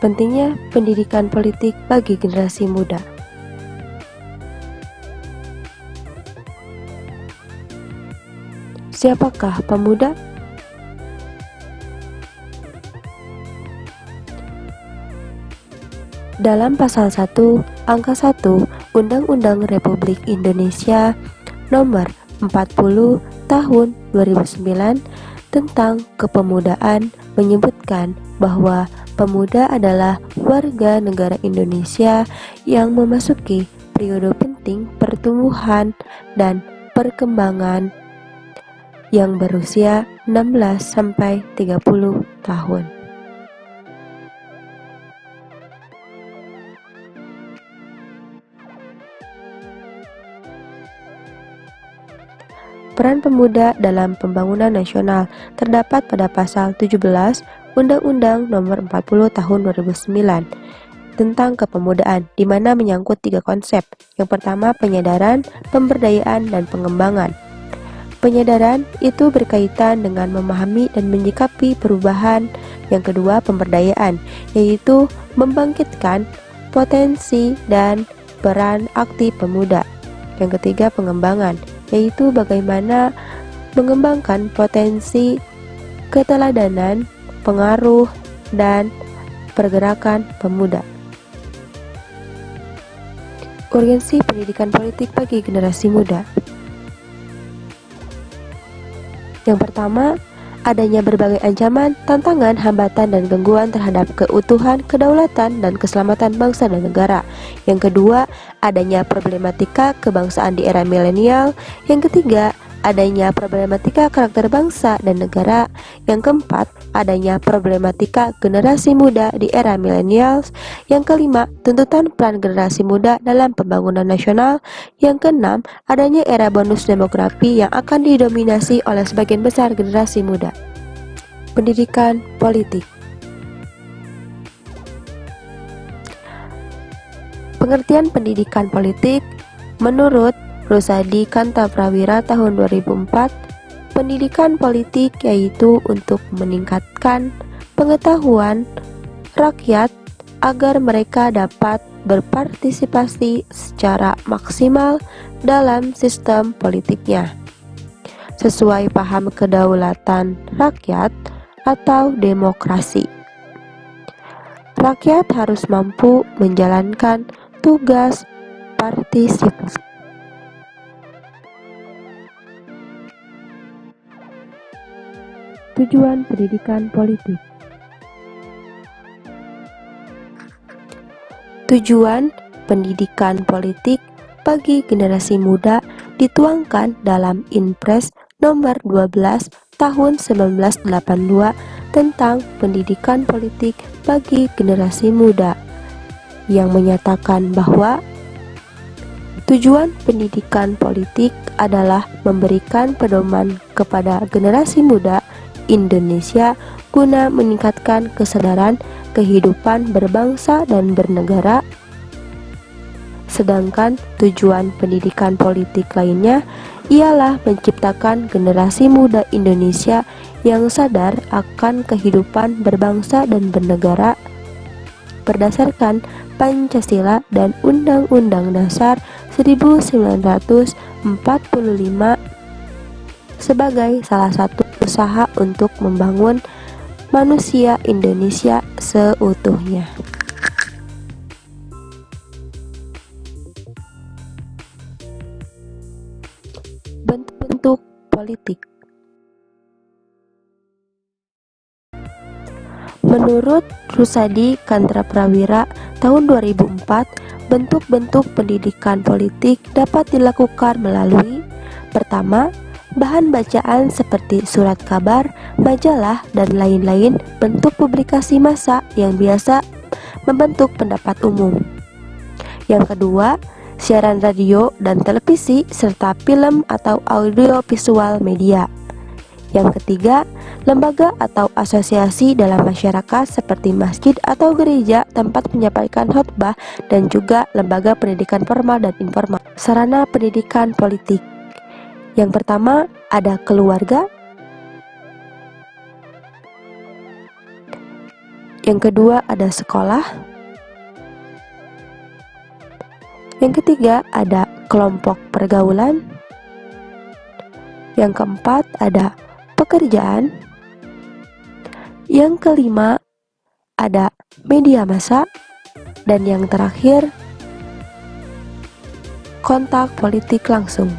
Pentingnya pendidikan politik bagi generasi muda. Siapakah pemuda? Dalam pasal 1, angka 1 Undang-Undang Republik Indonesia Nomor 40 Tahun 2009 tentang kepemudaan menyebutkan bahwa pemuda adalah warga negara Indonesia yang memasuki periode penting pertumbuhan dan perkembangan yang berusia 16 sampai 30 tahun. Peran pemuda dalam pembangunan nasional terdapat pada pasal 17 Undang-Undang Nomor 40 Tahun 2009 tentang kepemudaan, di mana menyangkut 3 konsep. Yang pertama, penyadaran, pemberdayaan, dan pengembangan. Penyadaran itu berkaitan dengan memahami dan menyikapi perubahan. Yang kedua, pemberdayaan, yaitu membangkitkan potensi dan peran aktif pemuda. Yang ketiga, pengembangan, yaitu bagaimana mengembangkan potensi keteladanan, pengaruh, dan pergerakan pemuda. Urgensi pendidikan politik bagi generasi muda. Yang pertama, adanya berbagai ancaman, tantangan, hambatan, dan gangguan terhadap keutuhan, kedaulatan, dan keselamatan bangsa dan negara. Yang kedua, adanya problematika kebangsaan di era milenial. Yang ketiga, adanya problematika karakter bangsa dan negara. Yang keempat, adanya problematika generasi muda di era milenial. Yang kelima, tuntutan peran generasi muda dalam pembangunan nasional. Yang keenam, adanya era bonus demografi yang akan didominasi oleh sebagian besar generasi muda. Pendidikan politik. Pengertian pendidikan politik menurut Rusadi Kanta Prawira tahun 2004, pendidikan politik yaitu untuk meningkatkan pengetahuan rakyat agar mereka dapat berpartisipasi secara maksimal dalam sistem politiknya, sesuai paham kedaulatan rakyat atau demokrasi. Rakyat harus mampu menjalankan tugas partisipasi. Tujuan pendidikan politik. Tujuan pendidikan politik bagi generasi muda dituangkan dalam Inpres nomor 12 tahun 1982 tentang pendidikan politik bagi generasi muda, yang menyatakan bahwa tujuan pendidikan politik adalah memberikan pedoman kepada generasi muda Indonesia guna meningkatkan kesadaran kehidupan berbangsa dan bernegara. Sedangkan tujuan pendidikan politik lainnya ialah menciptakan generasi muda Indonesia yang sadar akan kehidupan berbangsa dan bernegara berdasarkan Pancasila dan Undang-Undang Dasar 1945 sebagai salah satu usaha untuk membangun manusia Indonesia seutuhnya. Bentuk politik. Menurut Rusadi Kanta Prawira tahun 2004, bentuk-bentuk pendidikan politik dapat dilakukan melalui: pertama, bahan bacaan seperti surat kabar, majalah, dan lain-lain bentuk publikasi massa yang biasa membentuk pendapat umum. Yang kedua, siaran radio dan televisi serta film atau audiovisual media. Yang ketiga, lembaga atau asosiasi dalam masyarakat seperti masjid atau gereja tempat menyampaikan khotbah, dan juga lembaga pendidikan formal dan informal. Sarana pendidikan politik. Yang pertama, ada keluarga. Yang kedua ada sekolah. Yang ketiga ada kelompok pergaulan. Yang keempat ada pekerjaan. Yang kelima ada media massa. Dan yang terakhir, kontak politik langsung.